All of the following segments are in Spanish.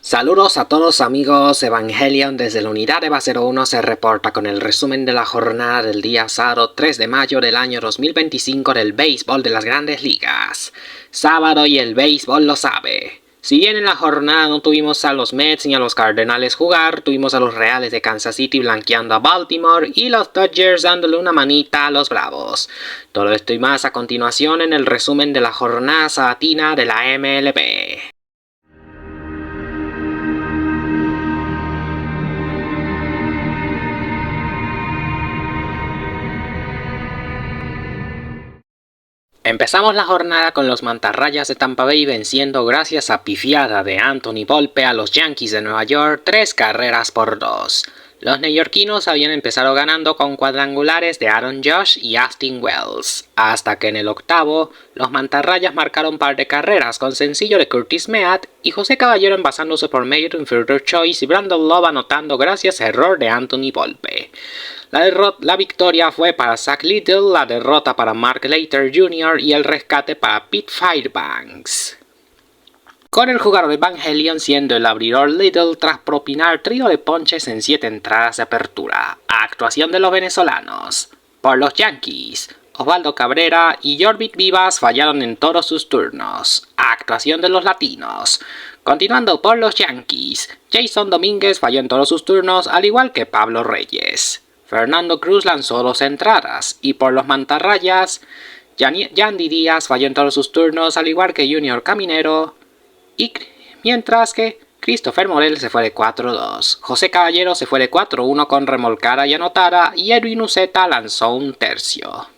Saludos a todos amigos, Evangelion desde la unidad EVA 01 se reporta con el resumen de la jornada del día sábado 3 de mayo del año 2025 del béisbol de las grandes ligas. Sábado y el béisbol lo sabe. Si bien en la jornada no tuvimos a los Mets ni a los Cardenales jugar, tuvimos a los Reales de Kansas City blanqueando a Baltimore y los Dodgers dándole una manita a los Bravos. Todo esto y más a continuación en el resumen de la jornada sabatina de la MLB. Empezamos la jornada con los Mantarrayas de Tampa Bay venciendo gracias a pifiada de Anthony Volpe a los Yankees de Nueva York 3 carreras por 2. Los neoyorquinos habían empezado ganando con cuadrangulares de Aaron Judge y Austin Wells, hasta que en el octavo los Mantarrayas marcaron par de carreras con sencillo de Curtis Mead y José Caballero envasándose por medio de un fielder choice y Brandon Lowe anotando gracias a error de Anthony Volpe. La victoria fue para Zach Littell, la derrota para Mark Leiter Jr. y el rescate para Pete Fairbanks. Con el jugador de Evangelion siendo el abridor Littell tras propinar trío de ponches en 7 entradas de apertura. Actuación de los venezolanos. Por los Yankees, Osvaldo Cabrera y Jorvik Vivas fallaron en todos sus turnos. Actuación de los latinos. Continuando por los Yankees, Jason Domínguez falló en todos sus turnos al igual que Pablo Reyes. Fernando Cruz lanzó 2 entradas y por los Mantarrayas, Yandy Díaz falló en todos sus turnos al igual que Junior Caminero, y mientras que Christopher Morel se fue de 4-2, José Caballero se fue de 4-1 con remolcada y anotada y Edwin Uceta lanzó un tercio.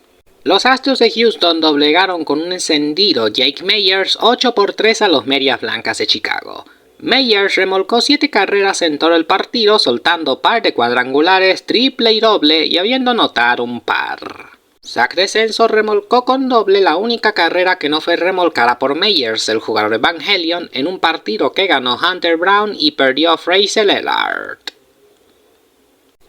Los Astros de Houston doblegaron con un encendido Jake Meyers 8-3 a los Medias Blancas de Chicago. Meyers remolcó 7 carreras en todo el partido, soltando par de cuadrangulares, triple y doble, y habiendo anotado un par. Zach Descenso remolcó con doble la única carrera que no fue remolcada por Meyers, el jugador de Evangelion, en un partido que ganó Hunter Brown y perdió Fraser Lillard.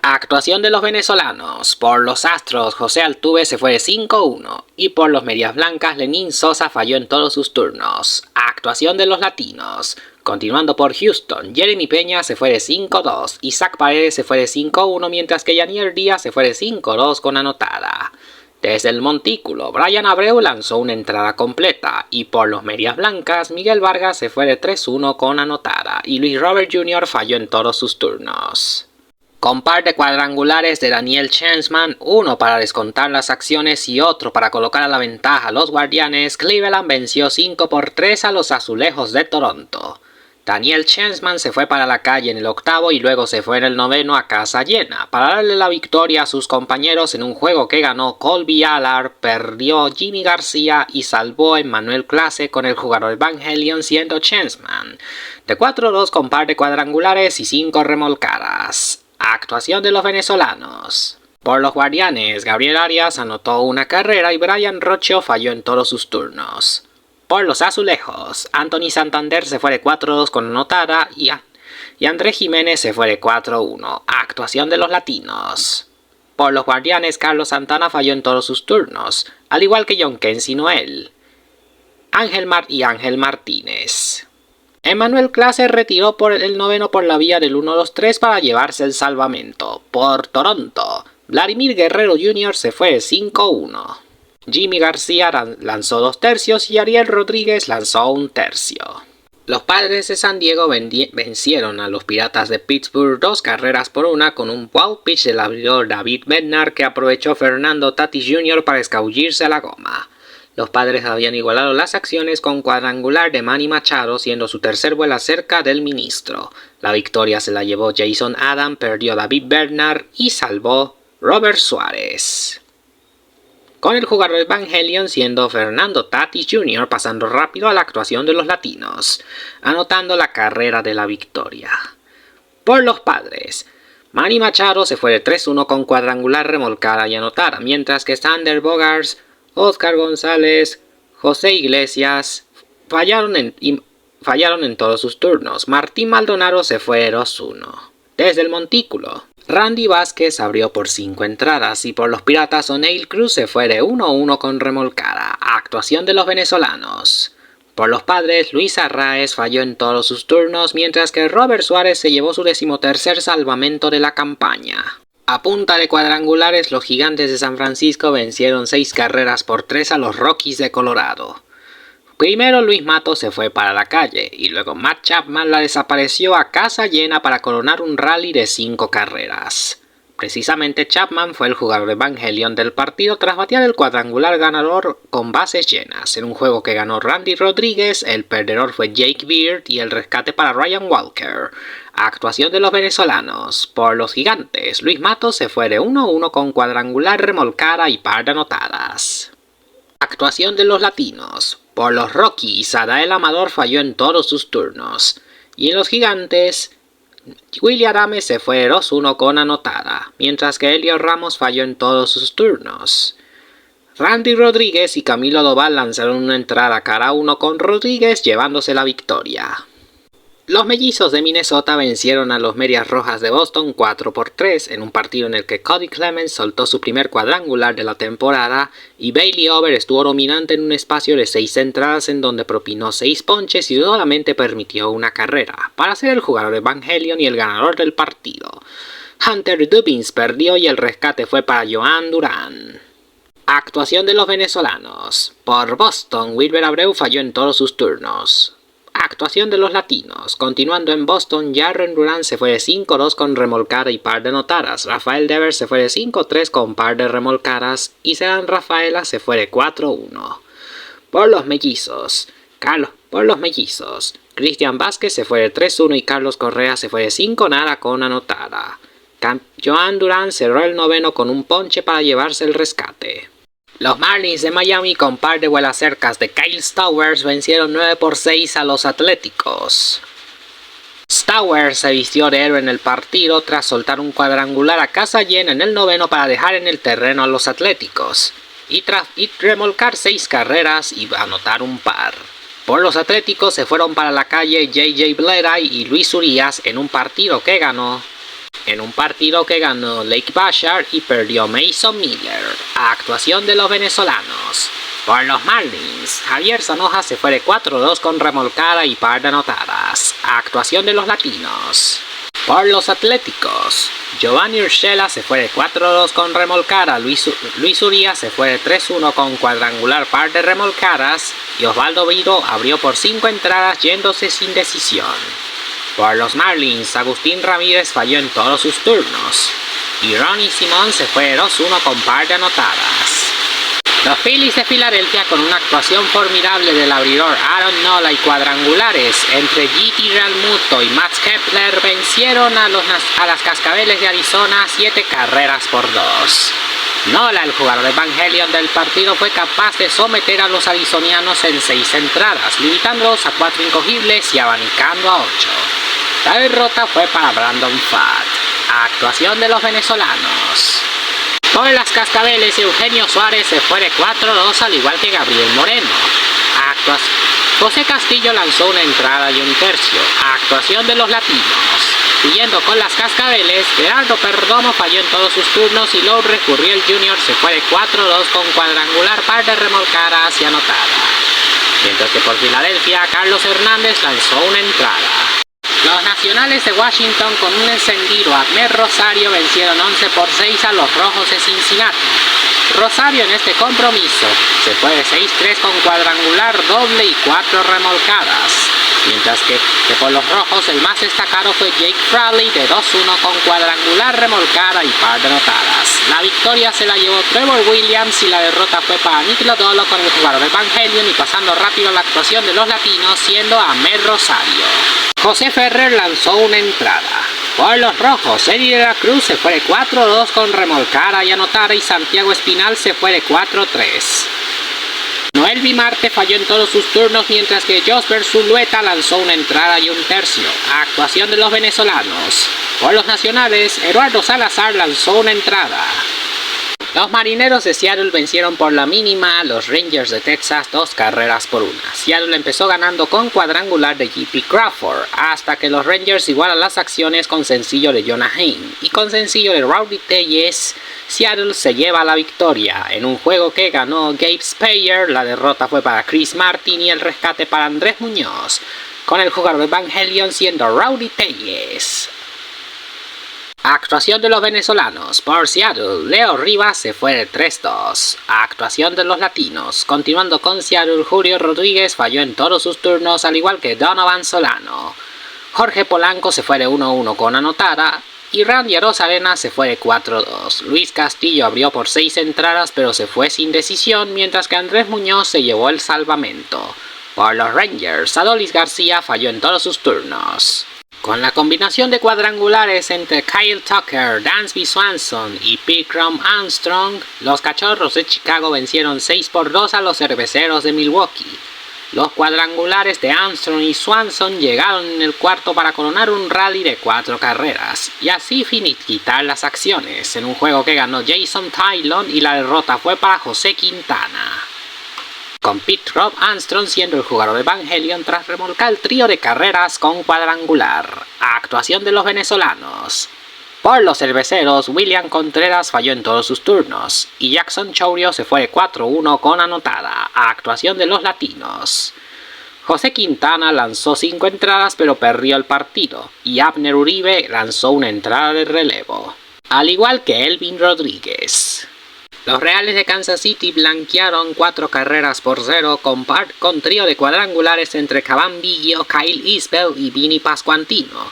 Actuación de los venezolanos. Por los Astros, José Altuve se fue de 5-1 y por los Medias Blancas, Lenín Sosa falló en todos sus turnos. Actuación de los latinos. Continuando por Houston, Jeremy Peña se fue de 5-2 y Zach Paredes se fue de 5-1 mientras que Yanier Díaz se fue de 5-2 con anotada. Desde el montículo, Brian Abreu lanzó una entrada completa y por los Medias Blancas, Miguel Vargas se fue de 3-1 con anotada y Luis Robert Jr. falló en todos sus turnos. Con par de cuadrangulares de Daniel Chensman, uno para descontar las acciones y otro para colocar a la ventaja a los Guardianes, Cleveland venció 5-3 a los Azulejos de Toronto. Daniel Chensman se fue para la calle en el octavo y luego se fue en el noveno a casa llena para darle la victoria a sus compañeros en un juego que ganó Colby Allard, perdió Jimmy García y salvó a Emmanuel Clase con el jugador Evangelion siendo Chensman, de 4-2 con par de cuadrangulares y 5 remolcadas. Actuación de los venezolanos. Por los Guardianes, Gabriel Arias anotó una carrera y Brian Rocho falló en todos sus turnos. Por los Azulejos, Anthony Santander se fue de 4-2 con anotada y Andrés Jiménez se fue de 4-1. Actuación de los latinos. Por los Guardianes, Carlos Santana falló en todos sus turnos, al igual que John Kensi Noel, Ángel Martínez. Emmanuel Clase retiró por el noveno por la vía del 1-2-3 para llevarse el salvamento. Por Toronto, Vladimir Guerrero Jr. se fue de 5-1. Jimmy García lanzó 2 tercios y Ariel Rodríguez lanzó 1 tercio. Los Padres de San Diego vencieron a los Piratas de Pittsburgh 2 carreras por 1 con un wow pitch del abridor David Bednar que aprovechó Fernando Tatis Jr. para escabullirse a la goma. Los Padres habían igualado las acciones con cuadrangular de Manny Machado siendo su tercer vuelo cerca del ministro. La victoria se la llevó Jason Adam, perdió David Bednar y salvó Robert Suárez. Con el jugador de Evangelion siendo Fernando Tatis Jr. pasando rápido a la actuación de los latinos, anotando la carrera de la victoria. Por los Padres, Manny Machado se fue de 3-1 con cuadrangular remolcada y anotada, mientras que Sander Bogaerts, Oscar González, José Iglesias fallaron en todos sus turnos. Martín Maldonado se fue de 2-1. Desde el montículo, Randy Vázquez abrió por 5 entradas y por los Piratas O'Neil Cruz se fue de 1-1 con remolcada. Actuación de los venezolanos. Por los Padres, Luis Arraez falló en todos sus turnos, mientras que Robert Suárez se llevó su 13º salvamento de la campaña. A punta de cuadrangulares, los Gigantes de San Francisco vencieron 6-3 a los Rockies de Colorado. Primero Luis Matos se fue para la calle, y luego Matt Chapman la desapareció a casa llena para coronar un rally de 5 carreras. Precisamente Chapman fue el jugador Evangelion del partido tras batear el cuadrangular ganador con bases llenas, en un juego que ganó Randy Rodríguez, el perdedor fue Jake Beard y el rescate para Ryan Walker. Actuación de los venezolanos. Por los Gigantes, Luis Matos se fue de 1-1 con cuadrangular, remolcada y par de anotadas. Actuación de los latinos. Por los Rockies, Adael Amador falló en todos sus turnos. Y en los Gigantes, Willy Adames se fue 2-1 con anotada, mientras que Elio Ramos falló en todos sus turnos. Randy Rodríguez y Camilo Doval lanzaron una entrada cara a uno con Rodríguez llevándose la victoria. Los Mellizos de Minnesota vencieron a los Medias Rojas de Boston 4-3 en un partido en el que Cody Clemens soltó su primer cuadrangular de la temporada y Bailey Over estuvo dominante en un espacio de 6 entradas en donde propinó 6 ponches y solamente permitió una carrera, para ser el jugador Evangelion y el ganador del partido. Hunter Dubins perdió y el rescate fue para Jhoan Duran. Actuación de los venezolanos. Por Boston, Wilber Abreu falló en todos sus turnos. Actuación de los latinos. Continuando en Boston, Jarren Duran se fue de 5-2 con remolcada y par de anotadas. Rafael Devers se fue de 5-3 con par de remolcadas. Y Sean Rafaela se fue de 4-1. Por los mellizos. Cristian Vázquez se fue de 3-1 y Carlos Correa se fue de 5-0 con anotada. Jhoan Duran cerró el noveno con un ponche para llevarse el rescate. Los Marlins de Miami con par de vuelas cercas de Kyle Stowers vencieron 9-6 a los Atléticos. Stowers se vistió de héroe en el partido tras soltar un cuadrangular a casa llena en el noveno para dejar en el terreno a los Atléticos y remolcar 6 carreras y anotar un par. Por los Atléticos se fueron para la calle J.J. Bleday y Luis Urias en un partido que ganó Lake Bashar y perdió Mason Miller. Actuación de los venezolanos. Por los Marlins, Javier Zanoja se fue de 4-2 con remolcada y par de anotadas. Actuación de los latinos. Por los Atléticos, Giovanni Urshela se fue de 4-2 con remolcada, Luis Urias se fue de 3-1 con cuadrangular par de remolcadas y Osvaldo Vido abrió por 5 entradas yéndose sin decisión. Por los Marlins, Agustín Ramírez falló en todos sus turnos y Ronnie Simón se fue de 2-1 con par de anotadas. Los Phillies de Filadelfia, con una actuación formidable del abridor Aaron Nola y cuadrangulares entre J.T. Realmuto y Max Kepler, vencieron a las Cascabeles de Arizona 7-2. Nola, el jugador Evangelion del partido, fue capaz de someter a los arizonianos en 6 entradas, limitándolos a 4 incogibles y abanicando a 8. La derrota fue para Brandon Pfaadt. Actuación de los venezolanos. Por las Cascabeles, Eugenio Suárez se fue de 4-2 al igual que Gabriel Moreno. José Castillo lanzó una entrada y un tercio. Actuación de los latinos. Siguiendo con las Cascabeles, Gerardo Perdomo falló en todos sus turnos y Lourdes Gurriel Jr. se fue de 4-2 con cuadrangular, par de remolcadas y anotada. Mientras que por Filadelfia, Carlos Hernández lanzó una entrada. Los Nacionales de Washington, con un encendido Admer Rosario, vencieron 11-6 a los Rojos de Cincinnati. Rosario en este compromiso se fue de 6-3 con cuadrangular, doble y 4 remolcadas. Mientras que por los Rojos el más destacado fue Jake Fraley de 2-1 con cuadrangular, remolcada y par de anotadas. La victoria se la llevó Trevor Williams y la derrota fue para Nick Lodolo con el jugador Evangelion, y pasando rápido a la actuación de los latinos siendo Admer Rosario. José Ferrer lanzó una entrada. Por los Rojos, Eddie de la Cruz se fue de 4-2 con remolcada y anotada, y Santiago Espinal se fue de 4-3. Noel Vimarte falló en todos sus turnos, mientras que Josber Zulueta lanzó una entrada y un tercio. Actuación de los venezolanos. Por los Nacionales, Eduardo Salazar lanzó una entrada. Los Marineros de Seattle vencieron por la mínima a los Rangers de Texas 2-1. Seattle empezó ganando con cuadrangular de J.P. Crawford, hasta que los Rangers igualan las acciones con sencillo de Jonah Heim y con sencillo de Rowdy Tellez Seattle se lleva la victoria en un juego que ganó Gabe Speyer. La derrota fue para Chris Martin y el rescate para Andrés Muñoz, con el jugador de Evangelion siendo Rowdy Telles. Actuación de los venezolanos. Por Seattle, Leo Rivas se fue de 3-2. Actuación de los latinos. Continuando con Seattle, Julio Rodríguez falló en todos sus turnos, al igual que Donovan Solano. Jorge Polanco se fue de 1-1 con anotada. Y Randy Arozarena se fue de 4-2. Luis Castillo abrió por 6 entradas pero se fue sin decisión, mientras que Andrés Muñoz se llevó el salvamento. Por los Rangers, Adolis García falló en todos sus turnos. Con la combinación de cuadrangulares entre Kyle Tucker, Dansby Swanson y Picrom Armstrong, los Cachorros de Chicago vencieron 6-2 a los Cerveceros de Milwaukee. Los cuadrangulares de Armstrong y Swanson llegaron en el cuarto para coronar un rally de 4 carreras y así finiquitar las acciones en un juego que ganó Jason Tylon y la derrota fue para José Quintana, con Pete Rob Armstrong siendo el jugador de Evangelion tras remolcar el trío de carreras con cuadrangular. Actuación de los venezolanos. Por los Cerveceros, William Contreras falló en todos sus turnos y Jackson Chourio se fue de 4-1 con anotada. Actuación de los latinos. José Quintana lanzó 5 entradas pero perdió el partido y Abner Uribe lanzó una entrada de relevo, al igual que Elvin Rodríguez. Los Reales de Kansas City blanquearon 4 carreras por 0 con trío de cuadrangulares entre Cavan Biggio, Kyle Isbell y Vinny Pascuantino,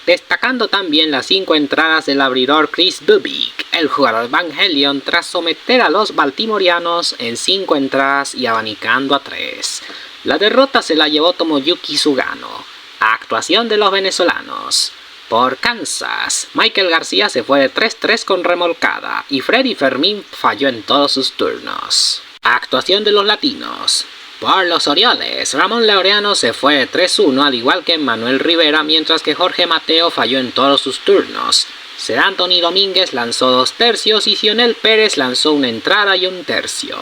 destacando también las 5 entradas del abridor Chris Bubik, el jugador de Evangelion, tras someter a los baltimoreanos en 5 entradas y abanicando a 3. La derrota se la llevó Tomoyuki Sugano. Actuación de los venezolanos. Por Kansas, Michael García se fue de 3-3 con remolcada y Freddy Fermín falló en todos sus turnos. Actuación de los latinos. Por los Orioles, Ramón Laureano se fue de 3-1 al igual que Manuel Rivera, mientras que Jorge Mateo falló en todos sus turnos. Ser Anthony Domínguez lanzó 2 tercios y Sionel Pérez lanzó una entrada y un tercio.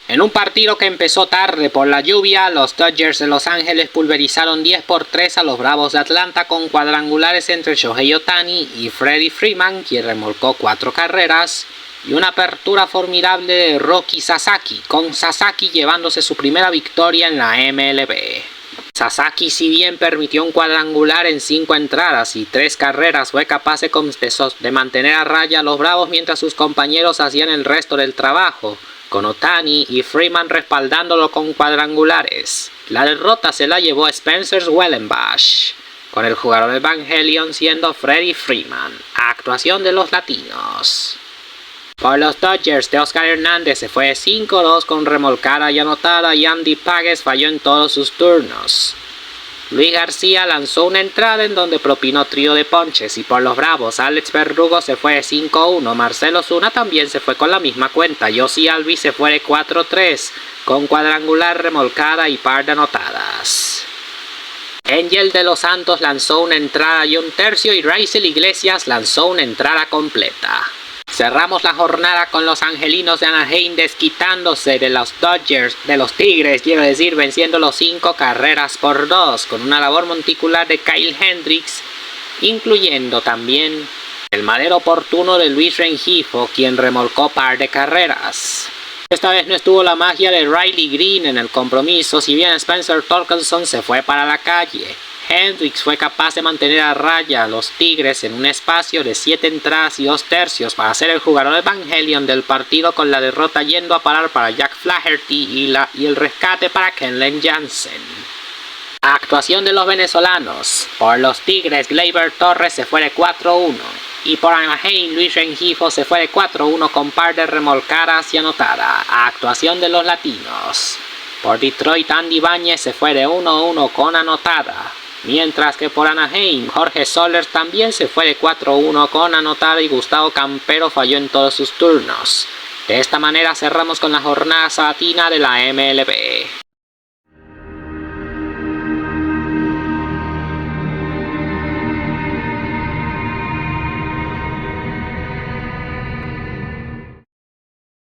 En un partido que empezó tarde por la lluvia, los Dodgers de Los Ángeles pulverizaron 10-3 a los Bravos de Atlanta con cuadrangulares entre Shohei Ohtani y Freddie Freeman, quien remolcó 4 carreras, y una apertura formidable de Roki Sasaki, con Sasaki llevándose su primera victoria en la MLB. Sasaki, si bien permitió un cuadrangular en 5 entradas y 3 carreras, fue capaz de mantener a raya a los Bravos mientras sus compañeros hacían el resto del trabajo, con Ohtani y Freeman respaldándolo con cuadrangulares. La derrota se la llevó Spencer Wellenbach, con el jugador de Evangelion siendo Freddie Freeman. Actuación de los latinos. Por los Dodgers de Oscar Hernández se fue 5-2 con remolcada y anotada y Andy Pages falló en todos sus turnos. Luis García lanzó una entrada en donde propinó trío de ponches y por los Bravos Alex Verdugo se fue de 5-1, Marcelo Zuna también se fue con la misma cuenta, Yossi Alvis se fue de 4-3 con cuadrangular, remolcada y par de anotadas. Angel de los Santos lanzó una entrada y un tercio y Raisel Iglesias lanzó una entrada completa. Cerramos la jornada con los angelinos de Anaheim desquitándose de los Dodgers, de los Tigres, quiero decir, venciendo los 5 carreras por 2, con una labor monticular de Kyle Hendricks, incluyendo también el madero oportuno de Luis Rengifo, quien remolcó par de carreras. Esta vez no estuvo la magia de Riley Green en el compromiso, si bien Spencer Torkelson se fue para la calle. Hendricks fue capaz de mantener a raya a los Tigres en un espacio de 7 entradas y 2 tercios para ser el jugador de Evangelion del partido, con la derrota yendo a parar para Jack Flaherty y el rescate para Kenley Jansen. Actuación de los venezolanos. Por los Tigres, Gleyber Torres se fue de 4-1 y por Anaheim, Luis Rengifo se fue de 4-1 con par de remolcadas y anotada. Actuación de los latinos. Por Detroit, Andy Ibáñez se fue de 1-1 con anotada. Mientras que por Anaheim, Jorge Soler también se fue de 4-1 con anotada y Gustavo Campero falló en todos sus turnos. De esta manera cerramos con la jornada sabatina de la MLB.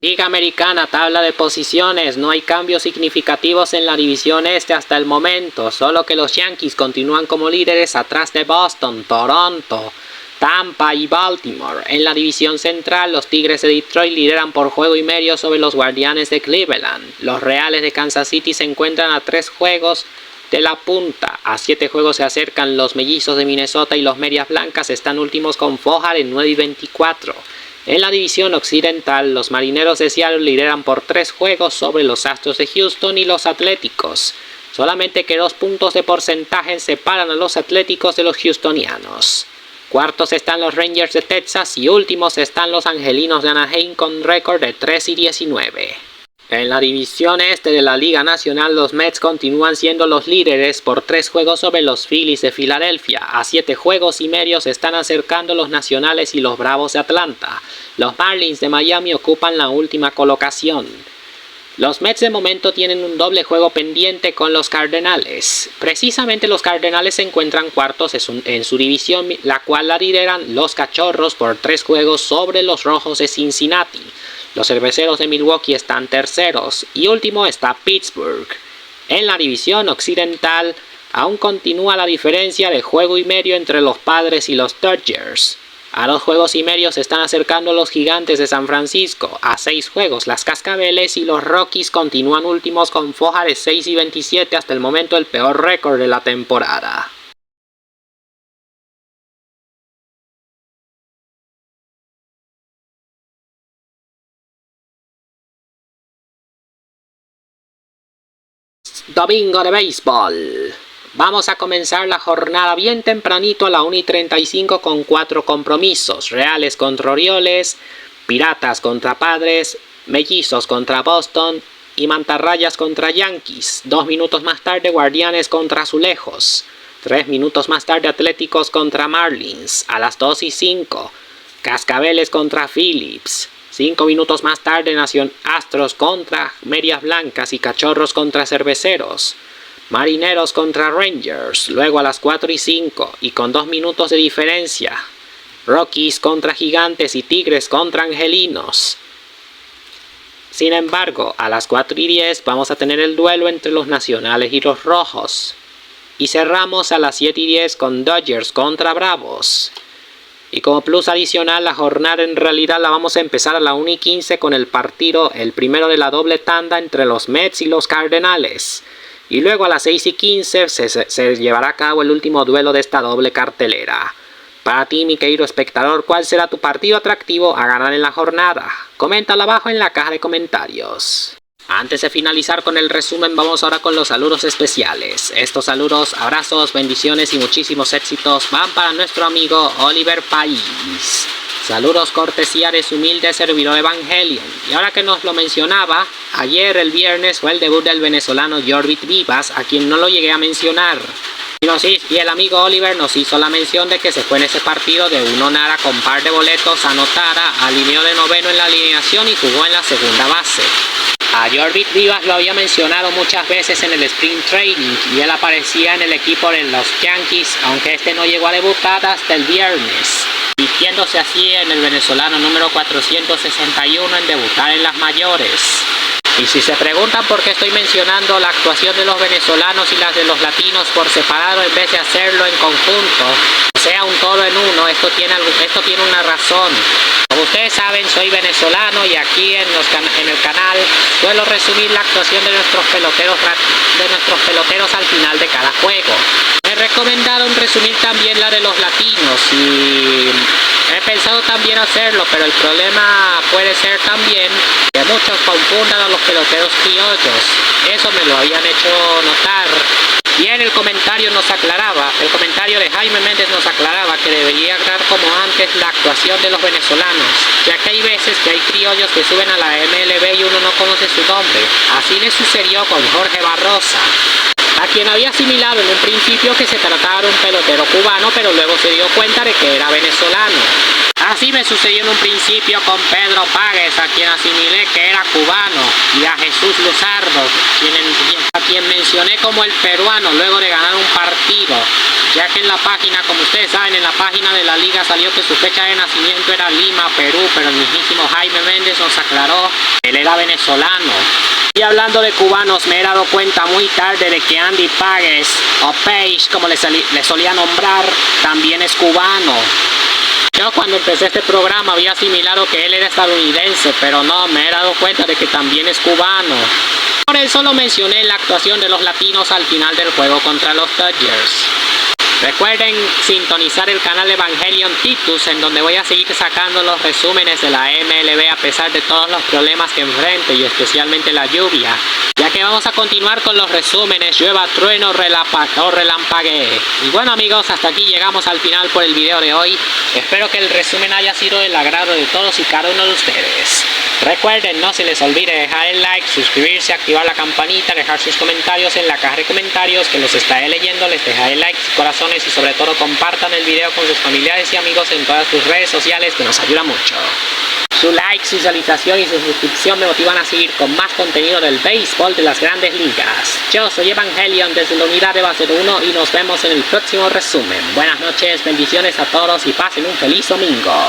Liga Americana, tabla de posiciones, no hay cambios significativos en la división este hasta el momento, solo que los Yankees continúan como líderes atrás de Boston, Toronto, Tampa y Baltimore. En la división central, los Tigres de Detroit lideran por juego y medio sobre los Guardianes de Cleveland. Los Reales de Kansas City se encuentran a 3 juegos de la punta. A 7 juegos se acercan los Mellizos de Minnesota y los Medias Blancas están últimos con foja de 9 y 24. En la división occidental, los Marineros de Seattle lideran por 3 juegos sobre los Astros de Houston y los Atléticos. Solamente que 2 puntos de porcentaje separan a los Atléticos de los Houstonianos. Cuartos están los Rangers de Texas y últimos están los Angelinos de Anaheim con récord de 3 y 19. En la división este de la Liga Nacional, los Mets continúan siendo los líderes por 3 juegos sobre los Phillies de Filadelfia. A 7 juegos y medio se están acercando los Nacionales y los Bravos de Atlanta. Los Marlins de Miami ocupan la última colocación. Los Mets de momento tienen un doble juego pendiente con los Cardenales. Precisamente los Cardenales se encuentran cuartos en su división, la cual la lideran los Cachorros por 3 juegos sobre los Rojos de Cincinnati. Los Cerveceros de Milwaukee están terceros y último está Pittsburgh. En la división occidental aún continúa la diferencia de juego y medio entre los Padres y los Dodgers. A 2 juegos y medio se están acercando los Gigantes de San Francisco. A 6 juegos las Cascabeles y los Rockies continúan últimos con foja de 6 y 27, hasta el momento el peor récord de la temporada. Domingo de béisbol. Vamos a comenzar la jornada bien tempranito a la 1:35 con 4 compromisos. Reales contra Orioles, Piratas contra Padres, Mellizos contra Boston y Mantarrayas contra Yankees. 2 minutos más tarde, Guardianes contra Azulejos. 3 minutos más tarde, Atléticos contra Marlins. A las 2:05, Cascabeles contra Phillips. 5 minutos más tarde, Astros contra Medias Blancas y Cachorros contra Cerveceros. Marineros contra Rangers. Luego a las 4:05 y con 2 minutos de diferencia, Rockies contra Gigantes y Tigres contra Angelinos. Sin embargo, a las 4:10 vamos a tener el duelo entre los Nacionales y los Rojos. Y cerramos a las 7:10 con Dodgers contra Bravos. Y como plus adicional, la jornada en realidad la vamos a empezar a la 1:15 con el partido, el primero de la doble tanda entre los Mets y los Cardenales. Y luego a las 6:15 se llevará a cabo el último duelo de esta doble cartelera. Para ti, mi querido espectador, ¿cuál será tu partido atractivo a ganar en la jornada? Coméntalo abajo en la caja de comentarios. Antes de finalizar con el resumen, vamos ahora con los saludos especiales. Estos saludos, abrazos, bendiciones y muchísimos éxitos van para nuestro amigo Oliver País. Saludos cortesía de su humilde servidor Evangelion. Y ahora que nos lo mencionaba, ayer el viernes fue el debut del venezolano Yorbit Vivas, a quien no lo llegué a mencionar. Y el amigo Oliver nos hizo la mención de que se fue en ese partido de 1-0 con par de boletos, anotara, alineó de noveno en la alineación y jugó en la segunda base. A Yorbit Vivas lo había mencionado muchas veces en el Spring Training y él aparecía en el equipo de los Yankees, aunque este no llegó a debutar hasta el viernes, vistiéndose así en el venezolano número 461 en debutar en las mayores. Y si se preguntan por qué estoy mencionando la actuación de los venezolanos y las de los latinos por separado en vez de hacerlo en conjunto, sea un todo en uno, esto tiene una razón. Como ustedes saben, soy venezolano y aquí en el canal suelo resumir la actuación de nuestros peloteros al final de cada juego. Me recomendaron resumir también la de los latinos y he pensado también hacerlo, pero el problema puede ser también que muchos confundan a los peloteros criollos. Eso me lo habían hecho notar. Y en el comentario el comentario de Jaime Méndez nos aclaraba que debería agradar como antes la actuación de los venezolanos, ya que hay veces que hay criollos que suben a la MLB y uno no conoce su nombre. Así le sucedió con Jorge Barrosa, a quien había asimilado en un principio que se trataba de un pelotero cubano, pero luego se dio cuenta de que era venezolano. Así me sucedió en un principio con Pedro Páguez, a quien asimilé que era cubano, y a Jesús Luzardo, a quien mencioné como el peruano luego de ganar un partido, ya que en la página, como ustedes saben, en la página de la liga salió que su fecha de nacimiento era Lima, Perú, pero el mismísimo Jaime Méndez nos aclaró que él era venezolano. Y hablando de cubanos, me he dado cuenta muy tarde de que Andy Páguez, o Page como le solía nombrar, también es cubano. Yo cuando empecé este programa había asimilado que él era estadounidense, pero no, me he dado cuenta de que también es cubano. Por eso lo mencioné en la actuación de los latinos al final del juego contra los Dodgers. Recuerden sintonizar el canal Evangelion Titus, en donde voy a seguir sacando los resúmenes de la MLB a pesar de todos los problemas que enfrente y especialmente la lluvia, ya que vamos a continuar con los resúmenes, llueva, trueno, relampaguee. Y bueno amigos, hasta aquí llegamos al final por el video de hoy. Espero que el resumen haya sido del agrado de todos y cada uno de ustedes. Recuerden, no se les olvide dejar el like, suscribirse, activar la campanita, dejar sus comentarios en la caja de comentarios que los estaré leyendo, les dejaré likes y corazones y sobre todo compartan el video con sus familiares y amigos en todas sus redes sociales, que nos ayuda mucho. Su like, su visualización y su suscripción me motivan a seguir con más contenido del béisbol de las grandes ligas. Yo soy Evangelion desde la unidad de base 1 y nos vemos en el próximo resumen. Buenas noches, bendiciones a todos y pasen un feliz domingo.